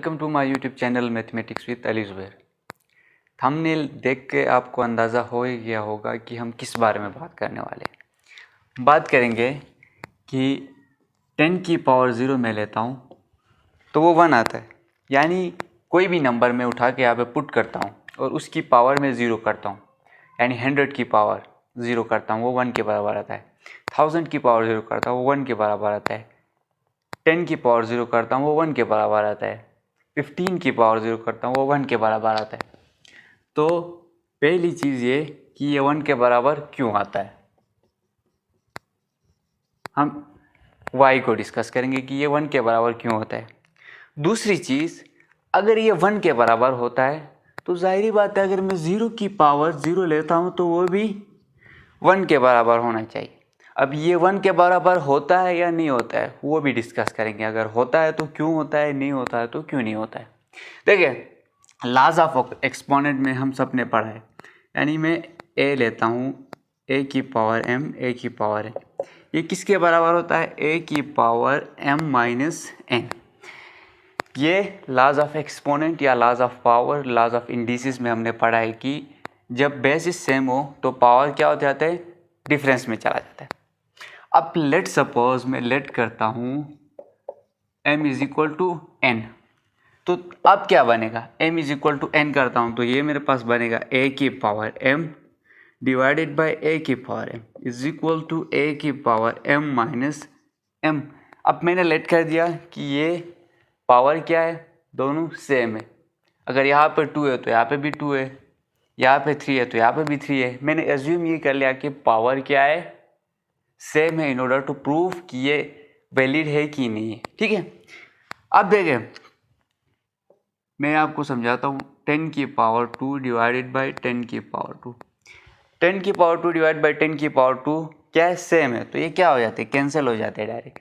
Welcome to my YouTube channel mathematics with Ali Zubair. Thumbnail देख के आपको अंदाज़ा हो ही गया होगा कि हम किस बारे में बात करने वाले हैं। बात करेंगे कि 10 की पावर 0 में लेता हूँ तो वो 1 आता है, यानी कोई भी नंबर मैं उठा के यहाँ पे पुट करता हूँ और उसकी पावर में 0 करता हूँ, यानी 100 की पावर 0 करता हूँ वो 1 के बराबर आता है। 1000 की पावर 0 करता हूँ वो 1 के बराबर आता है। 10 की पावर 0 करता हूँ वो 1 के बराबर आता है। 15 की पावर 0 करता हूँ वो 1 के बराबर आता है। तो पहली चीज़ ये कि ये 1 के बराबर क्यों आता है, हम y को डिस्कस करेंगे कि ये 1 के बराबर क्यों होता है। दूसरी चीज़, अगर ये 1 के बराबर होता है तो जाहिर बात है अगर मैं 0 की पावर 0 लेता हूँ तो वो भी 1 के बराबर होना चाहिए। अब ये 1 के बराबर होता है या नहीं होता है वो भी डिस्कस करेंगे। अगर होता है तो क्यों होता है, नहीं होता है तो क्यों नहीं होता है। देखिए, लॉज ऑफ एक्सपोनेंट में हम सब ने पढ़ा है, यानी मैं a लेता हूँ a की पावर m a की पावर n, ये किसके बराबर होता है, a की पावर m माइनस n। ये लॉज ऑफ एक्सपोनेंट या laws of power, laws of indices में हमने पढ़ा है कि जब बेसिस सेम हो तो पावर क्या हो जाता है, डिफरेंस में चला जाता है। अब लेट सपोज मैं लेट करता हूँ m is equal to n, तो अब क्या बनेगा, m is equal to n करता हूँ तो ये मेरे पास बनेगा a की power m divided by a की power m is equal to a की पावर m माइनस m। अब मैंने लेट कर दिया कि ये पावर क्या है, दोनों सेम है। अगर यहाँ पर 2 है तो यहाँ पे भी 2 है, यहाँ पे 3 है तो यहाँ पे भी 3 है। मैंने एज्यूम ये कर लिया कि पावर क्या है, सेम है, इन ऑर्डर टू प्रूव कि ये वैलिड है कि नहीं है। ठीक है, अब देखें मैं आपको समझाता हूँ। 10 की पावर 2 डिवाइडेड बाई 10 की पावर 2, 10 की पावर 2 डिवाइड बाई 10 की पावर 2 क्या है, सेम है, तो ये क्या हो जाते हैं, कैंसिल हो जाते हैं, डायरेक्ट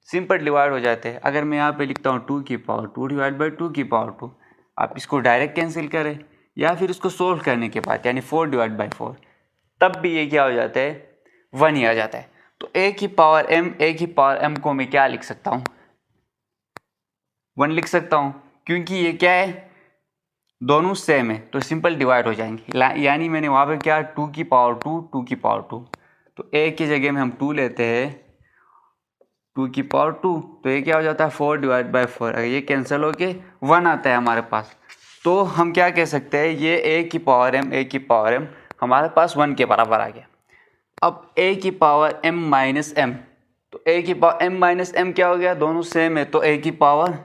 सिंपल डिवाइड हो जाते हैं। अगर मैं यहाँ पे लिखता हूँ 2 की पावर 2 डिवाइड बाई 2 की पावर 2, आप इसको डायरेक्ट कैंसिल करें या फिर इसको सोल्व करने के बाद यानी 4 डिवाइड बाई 4, तब भी ये क्या हो जाता है, 1 ही आ जाता है। तो a की पावर m को मैं क्या लिख सकता हूँ, 1 लिख सकता हूँ, क्योंकि ये क्या है, दोनों सेम है तो सिंपल डिवाइड हो जाएंगे। यानी मैंने वहाँ पे क्या 2 की पावर 2 2 की पावर 2, तो a की जगह में हम 2 लेते हैं, 2 की पावर 2, तो ये क्या हो जाता है 4 डिवाइड बाई 4। अगर ये कैंसिल होके 1 आता है हमारे पास, तो हम क्या कह सकते हैं, ये a की पावर m हमारे पास 1 के बराबर आ गया। अब a की पावर m माइनस m, तो a की पावर m माइनस m क्या हो गया, दोनों सेम है तो a की पावर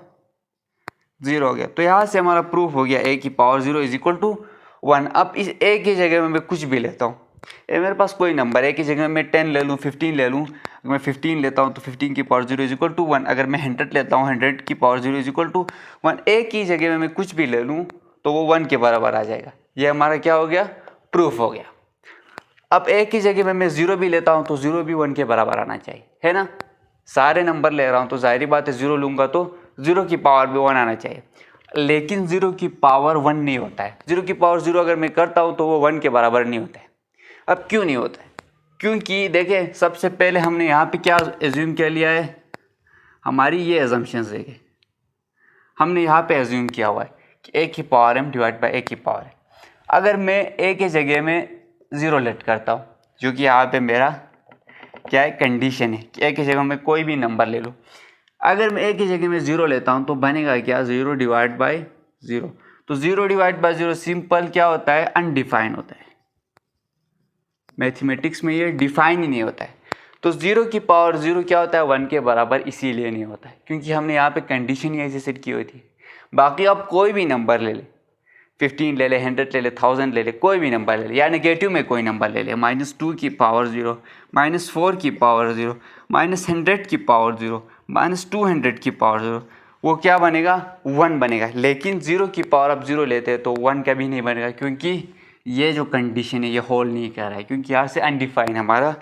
0 हो गया। तो यहाँ से हमारा प्रूफ हो गया a की पावर 0 इज इक्वल टू 1। अब इस a की जगह में मैं कुछ भी लेता हूँ, ये मेरे पास कोई नंबर है, a की जगह में मैं 10 ले लूँ, 15 ले लूँ। अगर मैं 15 लेता हूँ तो 15 की पावर 0 इज इक्वल टू 1। अगर मैं 100 लेता हूँ 100 की power 0 is equal to 1। a की जगह में मैं कुछ भी ले लूँ तो वो 1 के बराबर आ जाएगा। ये हमारा क्या हो गया, प्रूफ हो गया। अब a की जगह में मैं 0 भी लेता हूँ तो 0 भी 1 के बराबर आना चाहिए, है ना। सारे नंबर ले रहा हूँ तो जाहिर बात है 0 लूँगा तो 0 की पावर भी 1 आना चाहिए, लेकिन 0 की पावर 1 नहीं होता है। 0 की पावर 0 अगर मैं करता हूँ तो वो 1 के बराबर नहीं होता है। अब क्यों नहीं होता है, क्योंकि देखें सबसे पहले हमने यहाँ पे क्या एज्यूम कर लिया है, हमारी ये एजम्पशंस है, हमने यहाँ पे एज्यूम किया हुआ है कि a की power m divide by a की पावर है। अगर मैं a के जगह में 0 लेट करता हूँ, जो कि यहाँ पे मेरा क्या है, कंडीशन है कि a की जगह में कोई भी नंबर ले लो। अगर मैं a की जगह में 0 लेता हूँ तो बनेगा क्या, 0 डिवाइड बाई 0। तो 0 डिवाइड बाई 0 सिंपल क्या होता है, अनडिफाइन होता है। मैथमेटिक्स में ये डिफाइन ही नहीं होता है। तो 0 की पावर 0 क्या होता है, 1 के बराबर इसीलिए नहीं होता है क्योंकि हमने यहाँ पे कंडीशन ही ऐसे सेट की हुई थी। बाकी आप कोई भी नंबर ले ले, 15 ले ले, 100 ले ले, 1000 ले ले, कोई भी नंबर ले ले, या नेगेटिव में कोई नंबर ले ले, -2 की पावर 0, -4 की पावर 0, -100 की पावर 0, -200 की पावर 0, वो क्या बनेगा, 1 बनेगा। लेकिन 0 की पावर आप 0 लेते हैं तो 1 कभी नहीं बनेगा, क्योंकि ये जो कंडीशन है ये होल्ड नहीं कर रहा है, क्योंकि यहाँ से अनडिफाइन हमारा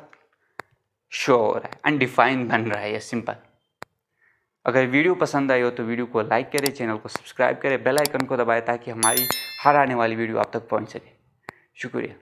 शो हो रहा है, अनडिफाइन बन रहा है ये सिंपल। अगर वीडियो पसंद आई हो तो वीडियो को लाइक करें, चैनल को सब्सक्राइब करें, बेल आइकन को दबाएं ताकि हमारी हर आने वाली वीडियो आप तक पहुंच सके। शुक्रिया।